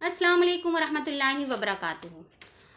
अस्सलाम वालेकुम वरहमतुल्लाहि वबरकातुहू।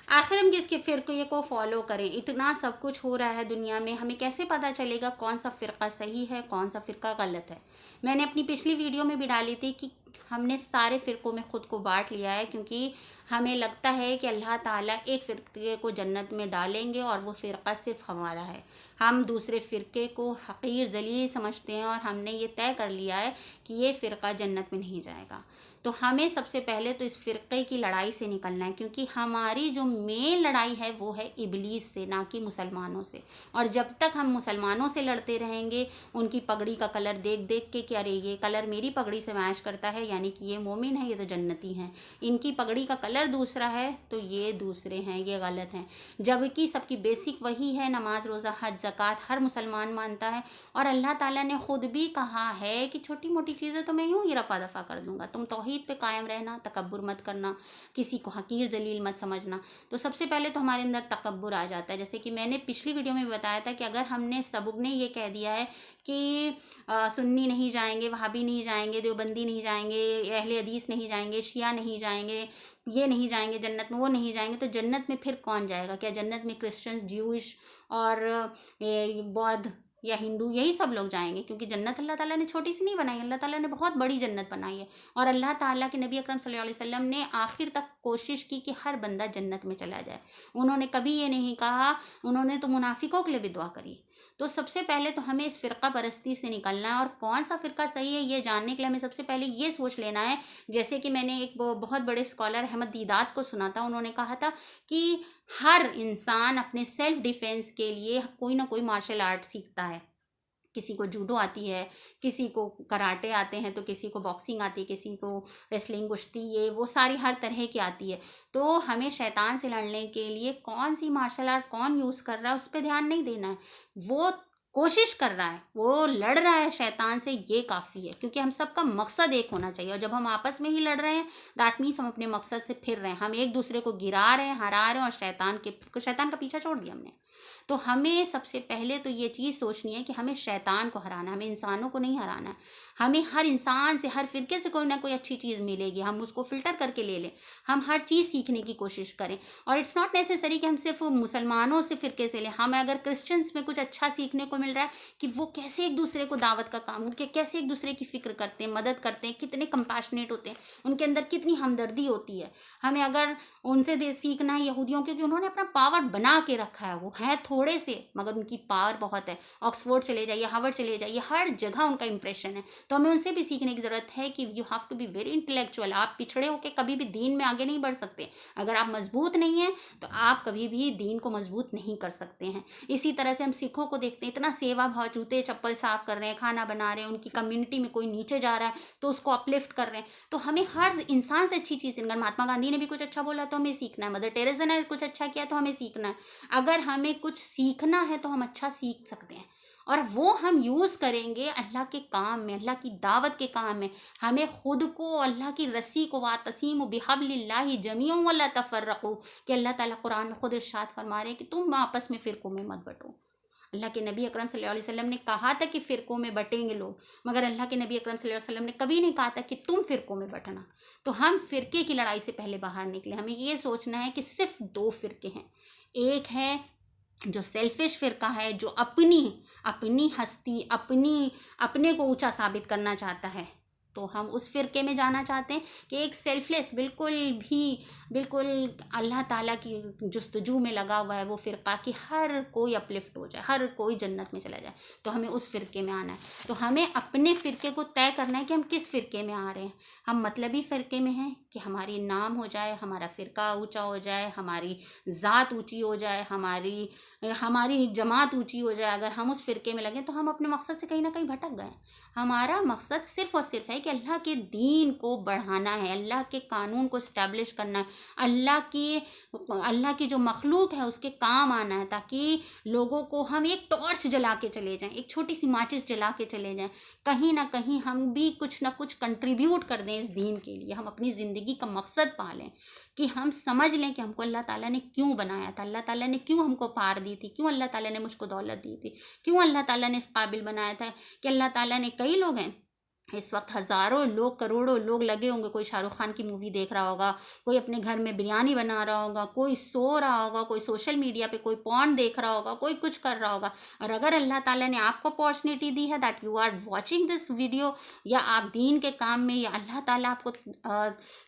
आखिर हम किसके फ़िरक़े को फ़ॉलो करें? इतना सब कुछ हो रहा है दुनिया में, हमें कैसे पता चलेगा कौन सा फ़िरक़ा सही है, कौन सा फ़िरक़ा गलत है? मैंने अपनी पिछली वीडियो में भी डाली थी कि हमने सारे फ़िरक़ों में ख़ुद को बाँट लिया है, क्योंकि हमें लगता है कि अल्लाह ताला एक फ़िरक़े को जन्नत में डालेंगे और वो फ़िरक़ा सिर्फ़ हमारा है। हम दूसरे फ़िरक़े को हक़ीर ज़लील समझते हैं और हमने ये तय कर लिया है कि ये फ़िरक़ा जन्नत में नहीं जाएगा। तो हमें सबसे पहले तो इस फ़िरक़े की लड़ाई से निकलना है, क्योंकि हमारी जो मेन लड़ाई है वो है इब्लीस से, ना कि मुसलमानों से। और जब तक हम मुसलमानों से लड़ते रहेंगे, उनकी पगड़ी का कलर देख देख के कि अरे ये कलर मेरी पगड़ी से मैच करता है, यानी कि ये मोमिन है, ये तो जन्नती हैं, इनकी पगड़ी का कलर दूसरा है तो ये दूसरे हैं, ये गलत हैं। जबकि सबकी बेसिक वही है, नमाज रोज़ा हज ज़कात हर मुसलमान मानता है। और अल्लाह ताला ने ख़ुद भी कहा है कि छोटी मोटी चीज़ें तो मैं यूँ ही रफ़ा दफ़ा कर दूँगा, तुम तौहीद पे कायम रहना, तकब्बुर मत करना, किसी को हकीर जलील मत समझना। तो सबसे पहले तो हमारे अंदर तकब्बुर आ जाता है। जैसे कि मैंने पिछली वीडियो में बताया था कि अगर हमने सबने ये कह दिया है कि सुन्नी नहीं जाएंगे, वहाबी नहीं जाएंगे, देवबंदी नहीं जाएंगे, अहले हदीस नहीं जाएंगे, शिया नहीं जाएंगे, ये नहीं जाएंगे जन्नत में, वो नहीं जाएंगे, तो जन्नत में फिर कौन जाएगा? क्या जन्नत में क्रिश्चियंस, ज्यूइश और बौद्ध या हिंदू यही सब लोग जाएंगे? क्योंकि जन्नत अल्लाह ताला ने छोटी सी नहीं बनाई, अल्लाह ताला ने बहुत बड़ी जन्नत बनाई है। और अल्लाह ताला के नबी अकरम सल्लल्लाहु अलैहि वसल्लम ने आखिर तक कोशिश की कि हर बंदा जन्नत में चला जाए। उन्होंने कभी ये नहीं कहा, उन्होंने तो मुनाफिकों के लिए भी दुआ करी। तो सबसे पहले तो हमें इस फ़िरक़ा परस्ती से निकलना है, और कौन सा फ़िरक़ा सही है ये जानने के लिए हमें सबसे पहले ये सोच लेना है। जैसे कि मैंने एक बहुत बड़े स्कॉलर अहमद दीदात को सुना था, उन्होंने कहा था कि हर इंसान अपने सेल्फ डिफेंस के लिए कोई ना कोई मार्शल आर्ट सीखता है। किसी को जूडो आती है, किसी को कराटे आते हैं, तो किसी को बॉक्सिंग आती है, किसी को रेसलिंग, कुश्ती, ये वो सारी हर तरह की आती है। तो हमें शैतान से लड़ने के लिए कौन सी मार्शल आर्ट कौन यूज़ कर रहा है उस पर ध्यान नहीं देना है। वो कोशिश कर रहा है, वो लड़ रहा है शैतान से, ये काफ़ी है। क्योंकि हम सबका मकसद एक होना चाहिए, और जब हम आपस में ही लड़ रहे हैं दैट मीन्स हम अपने मकसद से फिर रहे हैं, हम एक दूसरे को गिरा रहे हैं, हरा रहे हैं, और शैतान का पीछा छोड़ दिया हमने। तो हमें सबसे पहले तो ये चीज़ सोचनी है कि हमें शैतान को हराना है, हमें इंसानों को नहीं हराना है। हमें हर इंसान से, हर फ़िरके से कोई ना कोई अच्छी चीज़ मिलेगी, हम उसको फ़िल्टर करके ले लें, हम हर चीज़ सीखने की कोशिश करें। और इट्स नॉट नेसेसरी कि हम सिर्फ मुसलमानों से फ़िरके से लें। हमें अगर क्रिश्चियंस में कुछ अच्छा सीखने को मिल रहा है कि वो कैसे एक दूसरे को दावत का काम, कैसे एक दूसरे की फ़िक्र करते हैं, मदद करते हैं, कितने कंपैशनेट होते हैं, उनके अंदर कितनी हमदर्दी होती है, हमें अगर उनसे सीखना है। यहूदियों, क्योंकि उन्होंने अपना पावर बना के रखा है, वो है थोड़े से मगर उनकी पावर बहुत है। ऑक्सफोर्ड चले जाइए, हार्वर्ड चले जाइए, हर जगह उनका इंप्रेशन है। तो हमें उनसे भी सीखने की ज़रूरत है कि you have to be very intellectual. आप पिछड़े होकर कभी भी दीन में आगे नहीं बढ़ सकते। अगर आप मजबूत नहीं हैं तो आप कभी भी दीन को मजबूत नहीं कर सकते हैं। इसी तरह से हम सिखों को देखते हैं, इतना सेवा भाव, जूते चप्पल साफ कर रहे हैं, खाना बना रहे हैं, उनकी कम्युनिटी में कोई नीचे जा रहा है तो उसको अपलिफ्ट कर रहे हैं। तो हमें हर इंसान से अच्छी चीज़, अगर महात्मा गांधी ने भी कुछ अच्छा बोला तो हमें सीखना है, मदर टेरेसा ने कुछ अच्छा किया तो हमें सीखना है। अगर हमें कुछ सीखना है तो हम अच्छा सीख सकते हैं, और वो हम यूज़ करेंगे अल्लाह के काम में, अल्लाह की दावत के काम में। हमें खुद को अल्लाह की रस्सी को, वातसीमु बिहब्लिल्लाहि जमीअन वला तफर्रकू, कि अल्लाह ताला कुरान में खुद इरशाद फरमा रहे हैं कि तुम आपस में फ़िरकों में मत बटो। अल्लाह के नबी अकरम सल्लल्लाहु अलैहि वसल्लम ने कहा था कि फ़िरकों में बटेंगे लोग, मगर अल्लाह के नबी अकरम सल्लल्लाहु अलैहि वसल्लम ने कभी नहीं कहा था कि तुम फ़िरकों में बटना। तो हम फ़िरके की लड़ाई से पहले बाहर निकले। हमें ये सोचना है कि सिर्फ दो फ़िरके हैं। एक है जो सेल्फिश फ़िरका है, जो अपनी अपनी हस्ती, अपने को ऊंचा साबित करना चाहता है, तो हम उस फ़िरके में जाना चाहते हैं कि एक सेल्फलेस, बिल्कुल अल्लाह ताला की जुस्तजू में लगा हुआ है वो फ़िरका, कि हर कोई अपलिफ्ट हो जाए, हर कोई जन्नत में चला जाए। तो हमें उस फ़िरके में आना है। तो हमें अपने फ़िरके को तय करना है कि हम किस फ़िरके में आ रहे हैं। हम मतलबी फ़िरके में हैं कि हमारी नाम हो जाए, हमारा फ़िरका ऊँचा हो जाए, हमारी ज़ात ऊँची हो जाए, हमारी जमात ऊँची हो जाए। अगर हम उस फ़िरके में लगें तो हम अपने मकसद से कहीं ना कहीं भटक गए। हमारा मकसद सिर्फ़ और सिर्फ है कि अल्लाह के दीन को बढ़ाना है, अल्लाह के कानून को इस्टेब्लिश करना है, अल्लाह की जो मखलूक है उसके काम आना है, ताकि लोगों को हम एक टॉर्च जला के चले जाएं, एक छोटी सी माचिस जला के चले जाएं। कहीं ना कहीं हम भी कुछ ना कुछ कंट्रीब्यूट कर दें इस दीन के लिए। हम अपनी ज़िंदगी का मकसद पा लें, कि हम समझ लें कि हमको अल्लाह ताला ने क्यों बनाया था, अल्लाह ताला ने क्यों हमको पार दी थी, क्यों अल्लाह ताला ने मुझको दौलत दी थी, क्यों अल्लाह ताला ने इस काबिल बनाया था। कि अल्लाह ताला ने, कई लोग हैं इस वक्त हज़ारों लोग, करोड़ों लोग लगे होंगे, कोई शाहरुख खान की मूवी देख रहा होगा, कोई अपने घर में बिरयानी बना रहा होगा, कोई सो रहा होगा, कोई सोशल मीडिया पे कोई पॉर्न देख रहा होगा, कोई कुछ कर रहा होगा। और अगर अल्लाह ताला ने आपको अपॉर्चुनिटी दी है that you are watching this video, या आप दीन के काम में, या अल्लाह ताला आपको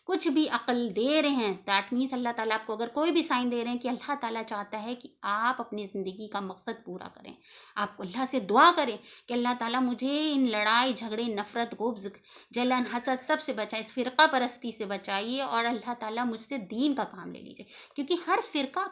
कुछ भी अक्ल दे रहे हैं, दैट मीन्स अल्लाह ताला आपको अगर कोई भी साइन दे रहे हैं कि अल्लाह ताला चाहता है कि आप अपनी ज़िंदगी का मकसद पूरा करें, आप अल्लाह से दुआ करें कि अल्लाह ताला मुझे इन लड़ाई झगड़े, नफ़रत, गुब्ज़, जलन, हसद सब से बचाए, इस फ़िरका परस्ती से बचाइए, और अल्लाह ताला मुझसे दीन का काम ले लीजिए। क्योंकि हर फ़िरका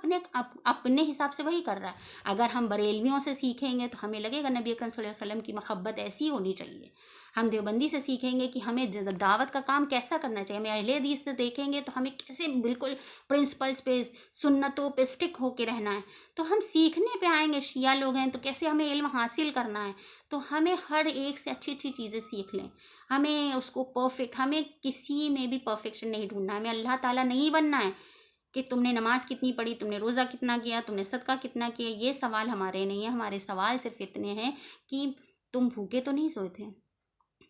अपने हिसाब से वही कर रहा है। अगर हम बरेलवियों से सीखेंगे तो हमें लगेगा नबी अकरम सल्लल्लाहु अलैहि वसल्लम की मोहब्बत ऐसी होनी चाहिए। हम देवबंदी से सीखेंगे कि हमें दावत का काम कैसा करना चाहिए, हमें अहले हदीस से देखेंगे तो हमें कैसे बिल्कुल प्रिंसिपल्स पे, सुन्नतों पे स्टिक होके रहना है। तो हम सीखने पे आएंगे, शिया लोग हैं तो कैसे हमें इल्म हासिल करना है। तो हमें हर एक से अच्छी अच्छी चीज़ें सीख लें, हमें उसको परफेक्ट, हमें किसी में भी परफेक्शन नहीं ढूंढना है, हमें अल्लाह ताला नहीं बनना है कि तुमने नमाज कितनी पढ़ी, तुमने रोज़ा कितना किया, तुमने सदका कितना किया। ये सवाल हमारे नहीं है, हमारे सवाल सिर्फ इतने हैं कि तुम भूखे तो नहीं सोए थे,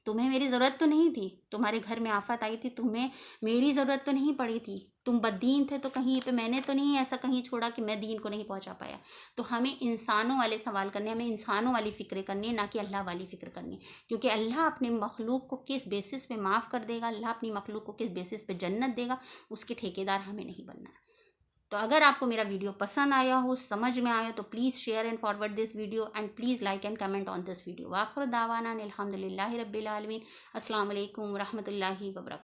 तुम्हें मेरी ज़रूरत तो नहीं थी, तुम्हारे घर में आफत आई थी, तुम्हें मेरी ज़रूरत तो नहीं पड़ी थी, तुम बददीन थे तो कहीं पे मैंने तो नहीं ऐसा कहीं छोड़ा कि मैं दीन को नहीं पहुंचा पाया। तो हमें इंसानों वाले सवाल करने, हमें इंसानों वाली फ़िक्र करनी है, ना कि अल्लाह वाली फ़िक्र करनी। क्योंकि अल्लाह अपने मखलूक को किस बेसिस पे माफ़ कर देगा, अल्लाह अपनी मखलूक को किस बेसिस पे जन्नत देगा, उसके ठेकेदार हमें नहीं बनना है। तो अगर आपको मेरा वीडियो पसंद आया हो, समझ में आया, तो please share and forward this video, and please like and comment on this video. वाखिर दावाना अनिल हम्दुलिल्लाहि रब्बिल आलमीन। अस्सलाम वालेकुम रहमतुल्लाहि व बरकातहू।